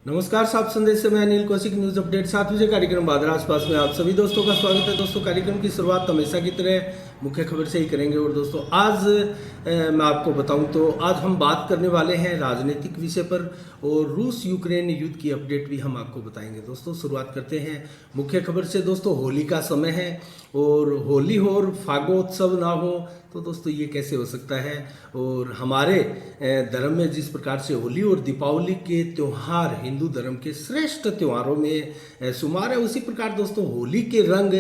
नमस्कार, सात संदेश से मैं अनिल कौशिक। न्यूज अपडेट 7 बजे कार्यक्रम बादरा आसपास में आप सभी दोस्तों का स्वागत है। दोस्तों, कार्यक्रम की शुरुआत हमेशा की तरह मुख्य खबर से ही करेंगे। और दोस्तों, आज मैं आपको बताऊं तो आज हम बात करने वाले हैं राजनीतिक विषय पर, और रूस यूक्रेन युद्ध की अपडेट भी हम आपको बताएंगे। दोस्तों, शुरुआत करते हैं मुख्य खबर से। दोस्तों, होली का समय है और होली हो और फागोत्सव ना हो तो दोस्तों ये कैसे हो सकता है। और हमारे धर्म में जिस प्रकार से होली और दीपावली के त्यौहार हिंदू धर्म के श्रेष्ठ त्योहारों में शुमार है, उसी प्रकार दोस्तों होली के रंग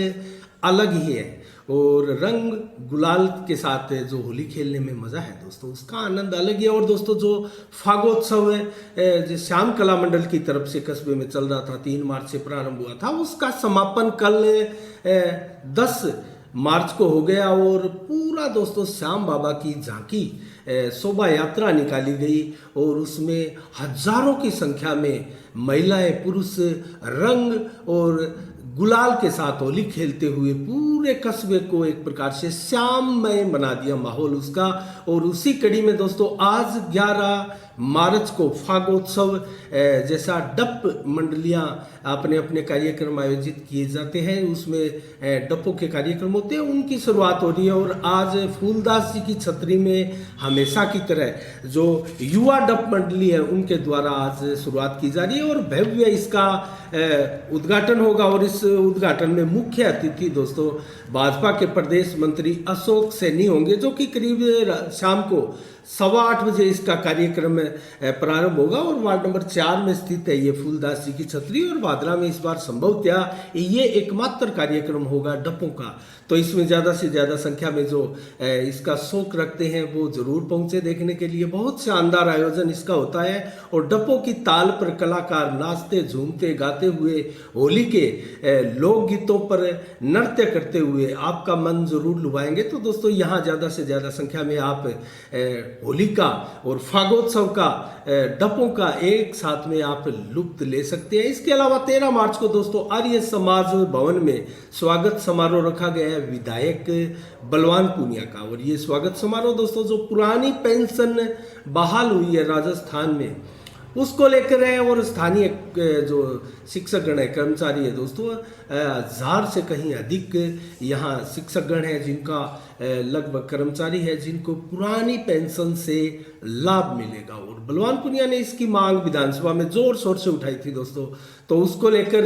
अलग ही है। और रंग गुलाल के साथ जो होली खेलने में मज़ा है दोस्तों, उसका आनंद अलग ही है। और दोस्तों, जो फागोत्सव है जो श्याम कला मंडल की तरफ से कस्बे में चल रहा था, 3 मार्च से प्रारंभ हुआ था, उसका समापन कल 10 मार्च को हो गया। और पूरा दोस्तों श्याम बाबा की झांकी शोभा यात्रा निकाली गई और उसमें हजारों की संख्या में महिलाएं पुरुष रंग और गुलाल के साथ होली खेलते हुए पूरे कस्बे को एक प्रकार से श्याममय बना दिया माहौल उसका। और उसी कड़ी में दोस्तों आज 11 मार्च को फागोत्सव जैसा डप मंडलियां अपने अपने कार्यक्रम आयोजित किए जाते हैं, उसमें डपों के कार्यक्रम होते हैं, उनकी शुरुआत हो रही है। और आज फूलदास जी की छतरी में हमेशा की तरह जो युवा डप मंडली है उनके द्वारा आज शुरुआत की जा रही है और भव्य इसका उद्घाटन होगा। और इस उद्घाटन में मुख्य अतिथि दोस्तों भाजपा के प्रदेश मंत्री अशोक सैनी होंगे, जो कि करीब शाम को 8:15 बजे इसका कार्यक्रम प्रारंभ होगा। और वार्ड नंबर 4 में स्थित है ये फूलदास जी की छतरी, और भादरा में इस बार संभवतः ये एकमात्र कार्यक्रम होगा डपों का। तो इसमें ज़्यादा से ज़्यादा संख्या में जो इसका शौक रखते हैं वो जरूर पहुंचे देखने के लिए। बहुत शानदार आयोजन इसका होता है और डपों की ताल पर कलाकार नाचते झूमते गाते हुए होली के लोकगीतों पर नृत्य करते हुए आपका मन जरूर लुभाएंगे। तो दोस्तों यहाँ ज़्यादा से ज़्यादा संख्या में आप होली का और फागोत्सव का डपों का एक साथ में आप लुत्फ ले सकते हैं। इसके अलावा 13 मार्च को दोस्तों आर्य समाज भवन में स्वागत समारोह रखा गया है विधायक बलवान पूनिया का। और ये स्वागत समारोह दोस्तों जो पुरानी पेंशन बहाल हुई है राजस्थान में उसको लेकर है। और स्थानीय जो शिक्षकगण है कर्मचारी है दोस्तों 1000 से कहीं अधिक यहाँ शिक्षकगण है जिनका लगभग कर्मचारी है जिनको पुरानी पेंशन से लाभ मिलेगा। और बलवान पुनिया ने इसकी मांग विधानसभा में जोर शोर से उठाई थी दोस्तों, तो उसको लेकर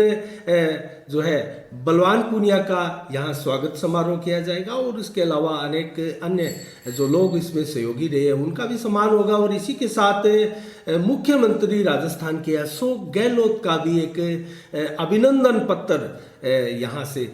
जो है बलवान पुनिया का यहाँ स्वागत समारोह किया जाएगा। और इसके अलावा अनेक अन्य जो लोग इसमें सहयोगी रहे हैं उनका भी सम्मान होगा। और इसी के साथ मुख्यमंत्री राजस्थान के अशोक गहलोत का भी एक अभिनंदन पत्र यहाँ से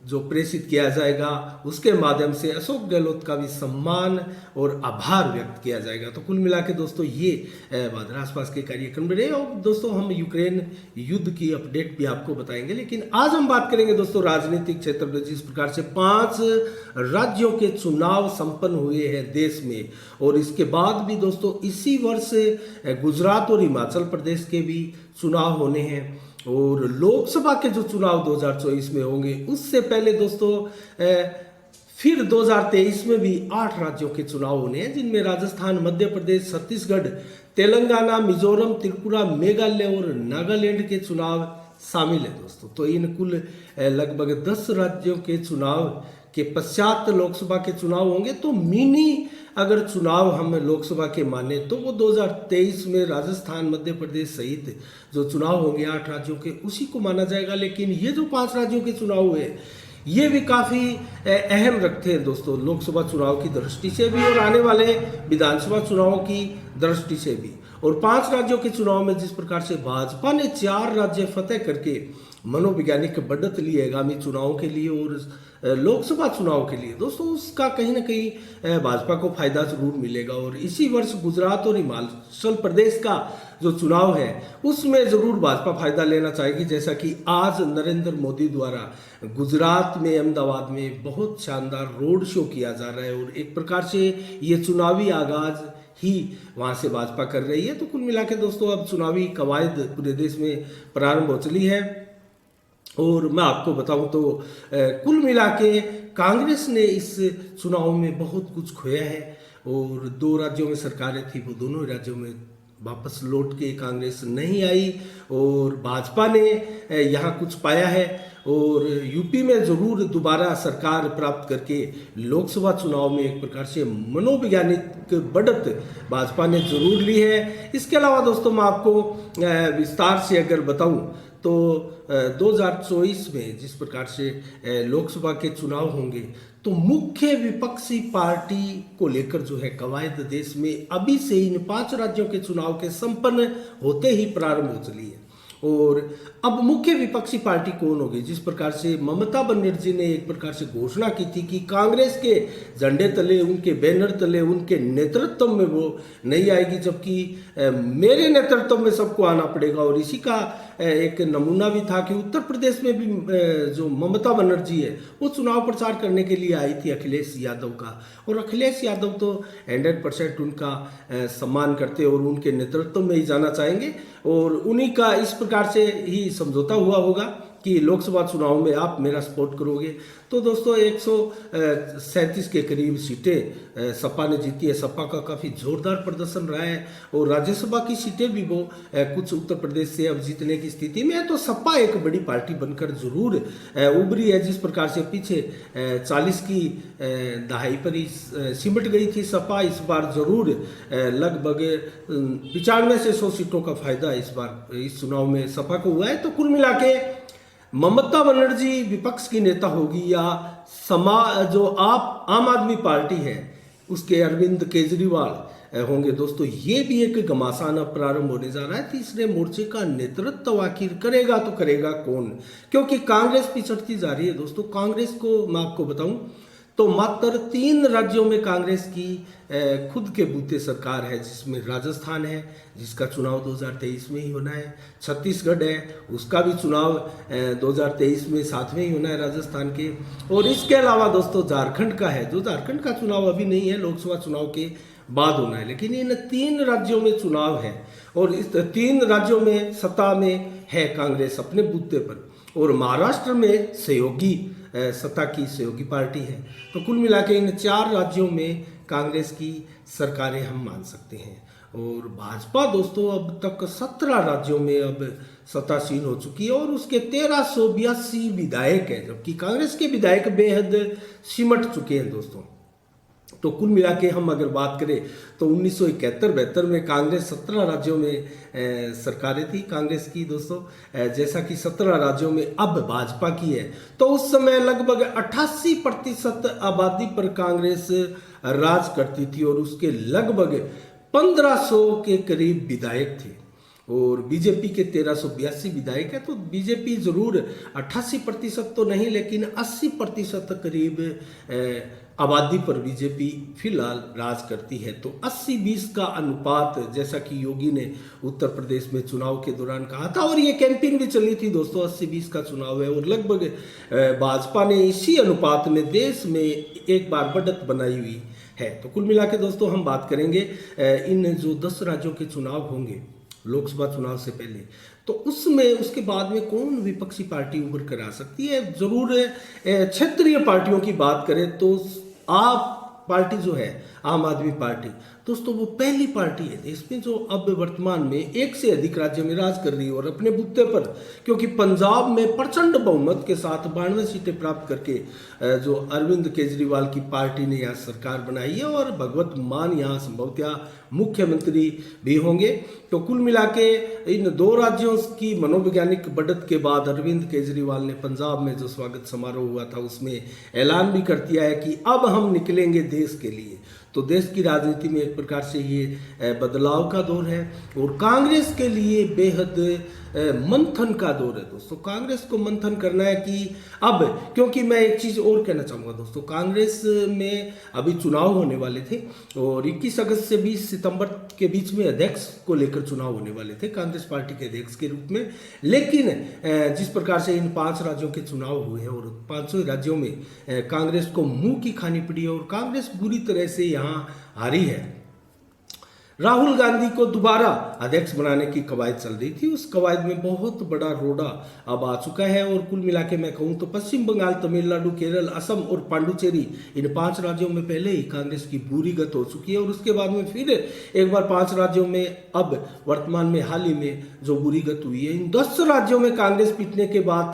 जो प्रेषित किया जाएगा, उसके माध्यम से अशोक गहलोत का भी सम्मान और आभार व्यक्त किया जाएगा। तो कुल मिला के दोस्तों ये भादरा आसपास के कार्यक्रम में रहे। और दोस्तों हम यूक्रेन युद्ध की अपडेट भी आपको बताएंगे, लेकिन आज हम बात करेंगे दोस्तों राजनीतिक क्षेत्र में। जिस प्रकार से 5 राज्यों के चुनाव संपन्न हुए हैं देश में, और इसके बाद भी दोस्तों इसी वर्ष गुजरात और हिमाचल प्रदेश के भी चुनाव होने हैं। और लोकसभा के जो चुनाव 2024 में होंगे उससे पहले दोस्तों फिर 2023 में भी 8 राज्यों के चुनाव होने हैं, जिनमें राजस्थान, मध्य प्रदेश, छत्तीसगढ़, तेलंगाना, मिजोरम, त्रिपुरा, मेघालय और नागालैंड के चुनाव शामिल है दोस्तों। तो इन कुल लगभग 10 राज्यों के चुनाव के पश्चात लोकसभा के चुनाव होंगे। तो मिनी अगर चुनाव हम लोकसभा के माने तो वो 2023 में राजस्थान, मध्य प्रदेश सहित जो चुनाव होंगे 8 राज्यों के उसी को माना जाएगा। लेकिन ये जो 5 राज्यों के चुनाव हुए ये भी काफ़ी अहम रखते हैं दोस्तों लोकसभा चुनाव की दृष्टि से भी और आने वाले विधानसभा चुनावों की दृष्टि से भी। और 5 राज्यों के चुनाव में जिस प्रकार से भाजपा ने 4 राज्य फतेह करके मनोवैज्ञानिक बढ़त ली है आगामी चुनावों के लिए और लोकसभा चुनाव के लिए दोस्तों, उसका कहीं ना कहीं भाजपा को फायदा जरूर मिलेगा। और इसी वर्ष गुजरात और हिमाचल प्रदेश का जो चुनाव है उसमें जरूर भाजपा फायदा लेना चाहेगी, जैसा कि आज नरेंद्र मोदी द्वारा गुजरात में अहमदाबाद में बहुत शानदार रोड शो किया जा रहा है। और एक प्रकार से ये चुनावी आगाज ही वहाँ से भाजपा कर रही है। तो कुल मिला के दोस्तों अब चुनावी कवायद पूरे देश में प्रारंभ हो चली है। और मैं आपको बताऊं तो कुल मिला के कांग्रेस ने इस चुनाव में बहुत कुछ खोया है। और 2 राज्यों में सरकारें थी, वो दोनों राज्यों में वापस लौट के कांग्रेस नहीं आई और भाजपा ने यहाँ कुछ पाया है और यूपी में ज़रूर दोबारा सरकार प्राप्त करके लोकसभा चुनाव में एक प्रकार से मनोवैज्ञानिक बढ़त भाजपा ने जरूर ली है। इसके अलावा दोस्तों मैं आपको विस्तार से अगर बताऊं तो 2024 में जिस प्रकार से लोकसभा के चुनाव होंगे तो मुख्य विपक्षी पार्टी को लेकर जो है कवायद देश में अभी से इन 5 राज्यों के चुनाव के संपन्न होते ही प्रारंभ हो चली है। और अब मुख्य विपक्षी पार्टी कौन होगी? जिस प्रकार से ममता बनर्जी ने एक प्रकार से घोषणा की थी कि कांग्रेस के झंडे तले, उनके बैनर तले, उनके नेतृत्व में वो नहीं आएगी, जबकि मेरे नेतृत्व में सबको आना पड़ेगा। और इसी का एक नमूना भी था कि उत्तर प्रदेश में भी जो ममता बनर्जी है वो चुनाव प्रचार करने के लिए आई थी अखिलेश यादव का, और अखिलेश यादव तो 100% उनका सम्मान करते और उनके नेतृत्व में ही जाना चाहेंगे और उन्हीं का इस प्रकार से ही समझौता हुआ होगा कि लोकसभा चुनाव में आप मेरा सपोर्ट करोगे। तो दोस्तों 137 के करीब सीटें सपा ने जीती है। सपा का काफ़ी जोरदार प्रदर्शन रहा है और राज्यसभा की सीटें भी वो कुछ उत्तर प्रदेश से अब जीतने की स्थिति में है। तो सपा एक बड़ी पार्टी बनकर जरूर उभरी है। जिस प्रकार से पीछे 40 की दहाई पर ही सिमट गई थी सपा, इस बार जरूर लगभग 95 से 100 सीटों का फायदा इस बार इस चुनाव में सपा को हुआ है। तो कुल मिला के ममता बनर्जी विपक्ष की नेता होगी या जो आम आदमी पार्टी है उसके अरविंद केजरीवाल होंगे। दोस्तों ये भी एक घमासान अब प्रारंभ होने जा रहा है। तीसरे मोर्चे का नेतृत्व आखिर करेगा तो करेगा कौन? क्योंकि कांग्रेस पिछड़ती जा रही है। दोस्तों कांग्रेस को मैं आपको बताऊं तो मात्र 3 राज्यों में कांग्रेस की खुद के बूते सरकार है, जिसमें राजस्थान है जिसका चुनाव 2023 में ही होना है, छत्तीसगढ़ है उसका भी चुनाव 2023 में साथ में ही होना है राजस्थान के, और इसके अलावा दोस्तों झारखंड का है, जो झारखंड का चुनाव अभी नहीं है, लोकसभा चुनाव के बाद होना है। लेकिन इन 3 राज्यों में चुनाव है और इस 3 राज्यों में सत्ता में है कांग्रेस अपने बूते पर, और महाराष्ट्र में सहयोगी सत्ता की सहयोगी पार्टी है। तो कुल मिला के इन 4 राज्यों में कांग्रेस की सरकारें हम मान सकते हैं। और भाजपा दोस्तों अब तक 17 राज्यों में अब सत्तासीन हो चुकी है और उसके 1382 विधायक हैं, जबकि कांग्रेस के विधायक बेहद सिमट चुके हैं दोस्तों। तो कुल मिला के हम अगर बात करें तो 1971-72 में कांग्रेस 17 राज्यों में सरकारें थी कांग्रेस की दोस्तों, जैसा कि 17 राज्यों में अब भाजपा की है। तो उस समय लगभग 88% आबादी पर कांग्रेस राज करती थी और उसके लगभग 1500 के करीब विधायक थे और बीजेपी के 1382 विधायक है। तो बीजेपी जरूर 88% तो नहीं लेकिन 80% करीब आबादी पर बीजेपी फिलहाल राज करती है। तो 80-20 का अनुपात, जैसा कि योगी ने उत्तर प्रदेश में चुनाव के दौरान कहा था और ये कैंपेन भी चली थी दोस्तों, 80-20 का चुनाव है और लगभग भाजपा ने इसी अनुपात में देश में एक बार बढ़त बनाई हुई है। तो कुल मिला के दोस्तों हम बात करेंगे इन जो 10 राज्यों के चुनाव होंगे लोकसभा चुनाव से पहले, तो उसमें उसके बाद में कौन विपक्षी पार्टी उभर कर आ सकती है। जरूर क्षेत्रीय पार्टियों की बात करें तो आप पार्टी जो है आम आदमी पार्टी दोस्तों वो पहली पार्टी है देश में जो अब वर्तमान में 1 से अधिक राज्य में राज कर रही है और अपने बूते पर, क्योंकि पंजाब में प्रचंड बहुमत के साथ 92 सीटें प्राप्त करके जो अरविंद केजरीवाल की पार्टी ने यहाँ सरकार बनाई है और भगवत मान यहाँ संभवतः मुख्यमंत्री भी होंगे। तो कुल मिला के इन 2 राज्यों की मनोवैज्ञानिक बढ़त के बाद अरविंद केजरीवाल ने पंजाब में जो स्वागत समारोह हुआ था उसमें ऐलान भी कर दिया है कि अब हम निकलेंगे देश के लिए। तो देश की राजनीति में एक प्रकार से ये बदलाव का दौर है और कांग्रेस के लिए बेहद मंथन का दौर है दोस्तों। कांग्रेस को मंथन करना है कि अब, क्योंकि मैं एक चीज़ और कहना चाहूँगा दोस्तों, कांग्रेस में अभी चुनाव होने वाले थे और 21 अगस्त से 20 सितंबर के बीच में अध्यक्ष को लेकर चुनाव होने वाले थे कांग्रेस पार्टी के अध्यक्ष के रूप में। लेकिन जिस प्रकार से इन 5 राज्यों के चुनाव हुए हैं और 5 राज्यों में कांग्रेस को मुंह की खानी पड़ी है और कांग्रेस बुरी तरह से यहाँ हारी है। राहुल गांधी को दोबारा अध्यक्ष बनाने की कवायद चल रही थी। उस कवायद में बहुत बड़ा रोड़ा अब आ चुका है और कुल मिला के मैं कहूँ तो पश्चिम बंगाल, तमिलनाडु, केरल, असम और पांडुचेरी, इन 5 राज्यों में पहले ही कांग्रेस की बुरी गत हो चुकी है और उसके बाद में फिर एक बार 5 राज्यों में अब वर्तमान में हाल ही में जो बुरी गत हुई है, इन 10 राज्यों में कांग्रेस पीटने के बाद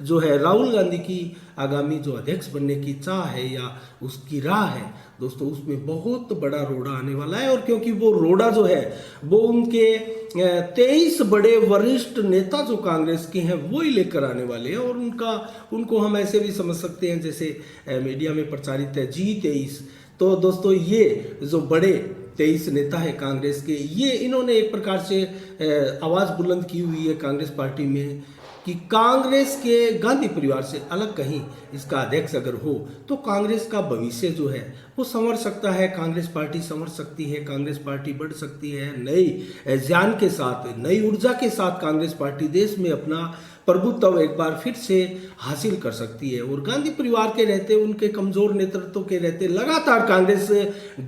जो है राहुल गांधी की आगामी जो अध्यक्ष बनने की चाह है या उसकी राह है दोस्तों, उसमें बहुत बड़ा रोड़ा आने वाला है। और क्योंकि वो रोड़ा जो है वो उनके 23 बड़े वरिष्ठ नेता जो कांग्रेस के हैं वो ही लेकर आने वाले हैं और उनको हम ऐसे भी समझ सकते हैं जैसे मीडिया में प्रचारित है G23। तो दोस्तों ये जो बड़े 23 नेता है कांग्रेस के, ये इन्होंने एक प्रकार से आवाज़ बुलंद की हुई है कांग्रेस पार्टी में कि कांग्रेस के गांधी परिवार से अलग कहीं इसका अध्यक्ष अगर हो तो कांग्रेस का भविष्य जो है वो संवर सकता है, कांग्रेस पार्टी संवर सकती है, कांग्रेस पार्टी बढ़ सकती है, नई जान के साथ, नई ऊर्जा के साथ कांग्रेस पार्टी देश में अपना प्रभुत्व एक बार फिर से हासिल कर सकती है। और गांधी परिवार के रहते, उनके कमजोर नेतृत्व के रहते लगातार कांग्रेस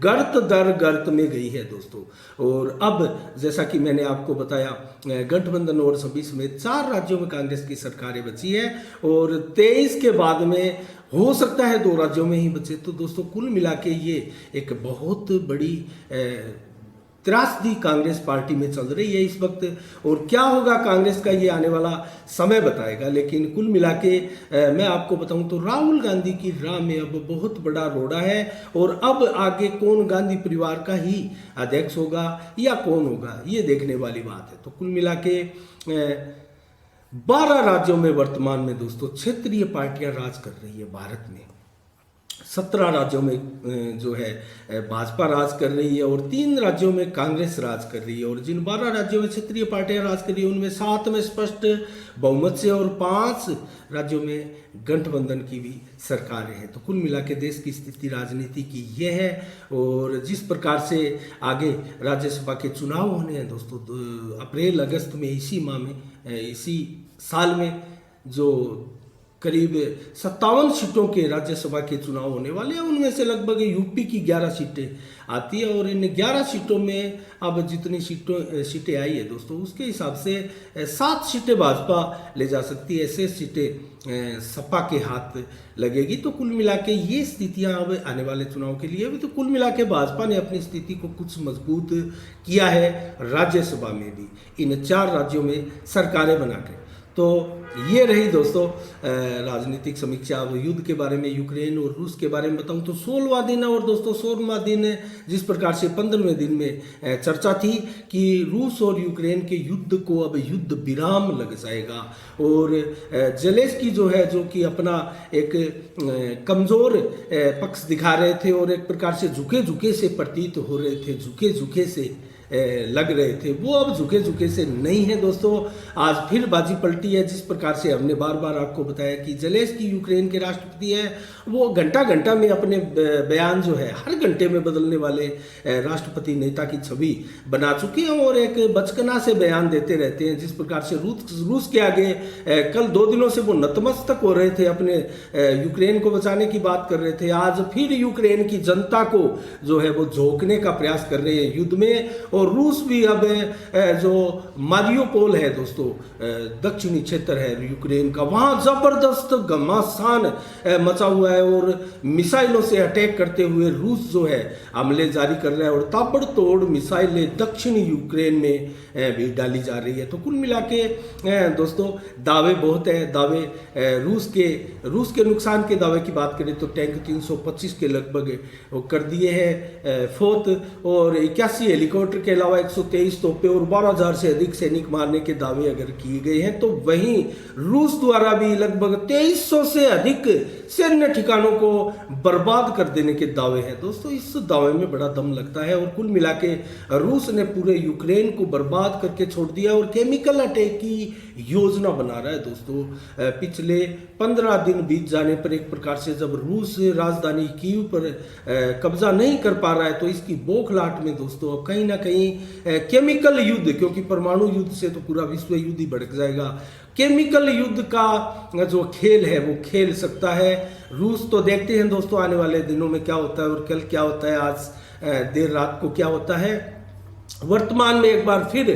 गर्त दर गर्त में गई है दोस्तों। और अब जैसा कि मैंने आपको बताया गठबंधन और सभी समेत 4 राज्यों में कांग्रेस की सरकारें बची है और 23 के बाद में हो सकता है 2 राज्यों में ही बचे। तो दोस्तों कुल मिला के ये एक बहुत बड़ी त्रासदी कांग्रेस पार्टी में चल रही है इस वक्त और क्या होगा कांग्रेस का ये आने वाला समय बताएगा। लेकिन कुल मिला के मैं आपको बताऊं तो राहुल गांधी की राह में अब बहुत बड़ा रोड़ा है और अब आगे कौन गांधी परिवार का ही अध्यक्ष होगा या कौन होगा ये देखने वाली बात है। तो कुल मिला के 12 राज्यों में वर्तमान में दोस्तों क्षेत्रीय पार्टियां राज कर रही है भारत में। 17 राज्यों में जो है भाजपा राज कर रही है और 3 राज्यों में कांग्रेस राज कर रही है और जिन 12 राज्यों में क्षेत्रीय पार्टियां राज कर रही है उनमें 7 में स्पष्ट बहुमत से और 5 राज्यों में गठबंधन की भी सरकारें हैं। तो कुल मिला के देश की स्थिति राजनीति की यह है और जिस प्रकार से आगे राज्यसभा के चुनाव होने हैं दोस्तों अप्रैल अगस्त में, इसी माह में, इसी साल में जो करीब 57 सीटों के राज्यसभा के चुनाव होने वाले हैं उनमें से लगभग यूपी की 11 सीटें आती है और इन 11 सीटों में अब जितनी सीटें आई है दोस्तों उसके हिसाब से 7 सीटें भाजपा ले जा सकती है, 6 सीटें सपा के हाथ लगेगी। तो कुल मिला के ये स्थितियां अब आने वाले चुनाव के लिए भी तो कुल मिला के भाजपा ने अपनी स्थिति को कुछ मजबूत किया है राज्यसभा में भी इन 4 राज्यों में सरकारें बनाकर। तो ये रही दोस्तों राजनीतिक समीक्षा। अब युद्ध के बारे में, यूक्रेन और रूस के बारे में बताऊं तो 16वां दिन है और दोस्तों 16वां दिन जिस प्रकार से 15वें दिन में चर्चा थी कि रूस और यूक्रेन के युद्ध को अब युद्ध विराम लग जाएगा और जेलेंस्की जो है जो कि अपना एक कमज़ोर पक्ष दिखा रहे थे और एक प्रकार से झुके झुके से प्रतीत हो रहे थे, झुके झुके से लग रहे थे, वो अब झुके झुके से नहीं है दोस्तों। आज फिर बाजी पलटी है। जिस प्रकार से हमने बार बार आपको बताया कि जेलेंस्की यूक्रेन के राष्ट्रपति है, वो घंटा घंटा में अपने बयान जो है हर घंटे में बदलने वाले राष्ट्रपति नेता की छवि बना चुके हैं और एक बचकना से बयान देते रहते हैं। जिस प्रकार से रूस के आगे कल 2 दिनों से वो नतमस्तक हो रहे थे, अपने यूक्रेन को बचाने की बात कर रहे थे, आज फिर यूक्रेन की जनता को जो है वो झोंकने का प्रयास कर रहे हैं युद्ध में। और रूस भी अब जो मारियोपोल है दोस्तों, दक्षिणी क्षेत्र है यूक्रेन का, वहां जबरदस्त घमासान मचा हुआ है और मिसाइलों से अटैक करते हुए रूस जो है हमले जारी कर रहा है और ताबड़तोड़ मिसाइलें दक्षिणी यूक्रेन में भी डाली जा रही है। तो कुल मिला के दोस्तों दावे बहुत है। दावे रूस के नुकसान के दावे की बात करें तो टैंक 325 के लगभग कर दिए हैं फोत और 81 हेलीकॉप्टर के अलावा 123 तोपें और 12,000 से अधिक सैनिक मारने के दावे अगर किए गए हैं तो वहीं रूस द्वारा भी लगभग 2300 से अधिक सैन्य ठिकानों को बर्बाद कर देने के दावे हैं दोस्तों। इस दावे में बड़ा दम लगता है और कुल मिला के रूस ने पूरे यूक्रेन को बर्बाद करके छोड़ दिया और केमिकल अटैक की योजना बना रहा है दोस्तों। पिछले 15 दिन बीत जाने पर एक प्रकार से जब रूस राजधानी कीव पर कब्जा नहीं कर पा रहा है तो इसकी बौखलाहट में दोस्तों अब कहीं ना कहीं केमिकल युद्ध, क्योंकि परमाणु युद्ध से तो पूरा विश्व युद्ध ही भड़क जाएगा, केमिकल युद्ध का जो खेल है वो खेल सकता है रूस। तो देखते हैं दोस्तों आने वाले दिनों में क्या होता है और कल क्या होता है, आज देर रात को क्या होता है। वर्तमान में एक बार फिर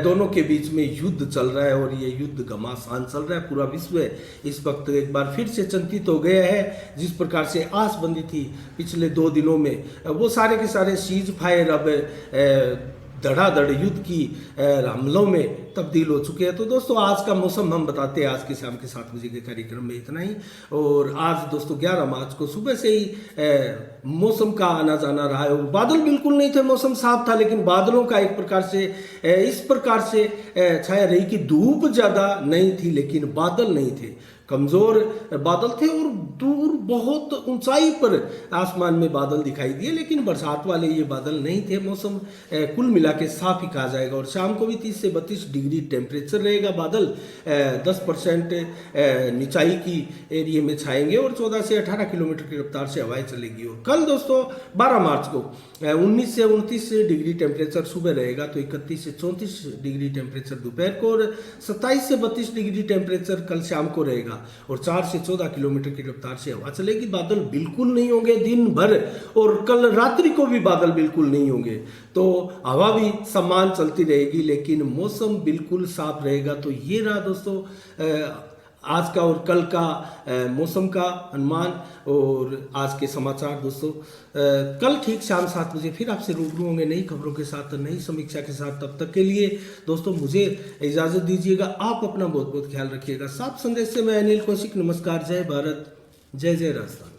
दोनों के बीच में युद्ध चल रहा है और ये युद्ध घमासान चल रहा है। पूरा विश्व इस वक्त एक बार फिर से चिंतित हो गया है। जिस प्रकार से आस बंदी थी पिछले 2 दिनों में, वो सारे के सारे सीज फायर अब धड़ाधड़ युद्ध की हमलों में तब्दील हो चुके हैं। तो दोस्तों आज का मौसम हम बताते हैं आज के शाम के 7 बजे के कार्यक्रम में इतना ही। और आज दोस्तों 11 मार्च को सुबह से ही मौसम का आना जाना रहा है। बादल बिल्कुल नहीं थे, मौसम साफ था, लेकिन बादलों का एक प्रकार से इस प्रकार से छाया रही कि धूप ज़्यादा नहीं थी लेकिन बादल नहीं थे, कमज़ोर बादल थे और दूर बहुत ऊंचाई पर आसमान में बादल दिखाई दिए, लेकिन बरसात वाले ये बादल नहीं थे। मौसम कुल मिला के साफ ही कहा जाएगा। और शाम को भी 30 से 32 डिग्री टेम्परेचर रहेगा। बादल 10% निचाई की एरिया में छाएंगे और 14 से 18 किलोमीटर की रफ्तार से हवाएं चलेगी। और कल दोस्तों 12 मार्च को 19 से 29 डिग्री टेम्परेचर सुबह रहेगा, तो 31 से 34 डिग्री टेम्परेचर दोपहर को और 27 से 32 डिग्री टेम्परेचर कल शाम को रहेगा और 4 से 14 किलोमीटर की रफ्तार से हवा चलेगी। बादल बिल्कुल नहीं होंगे दिन भर और कल रात्रि को भी बादल बिल्कुल नहीं होंगे, तो हवा भी समान चलती रहेगी लेकिन मौसम बिल्कुल साफ रहेगा। तो ये रहा दोस्तों आज का और कल का मौसम का अनुमान और आज के समाचार। दोस्तों कल ठीक शाम 7 बजे फिर आपसे रूबरू होंगे नई खबरों के साथ, नई समीक्षा के साथ। तब तक के लिए दोस्तों मुझे इजाज़त दीजिएगा। आप अपना बहुत बहुत ख्याल रखिएगा। साफ संदेश से मैं अनिल कौशिक, नमस्कार, जय भारत, जय जय राजस्थान।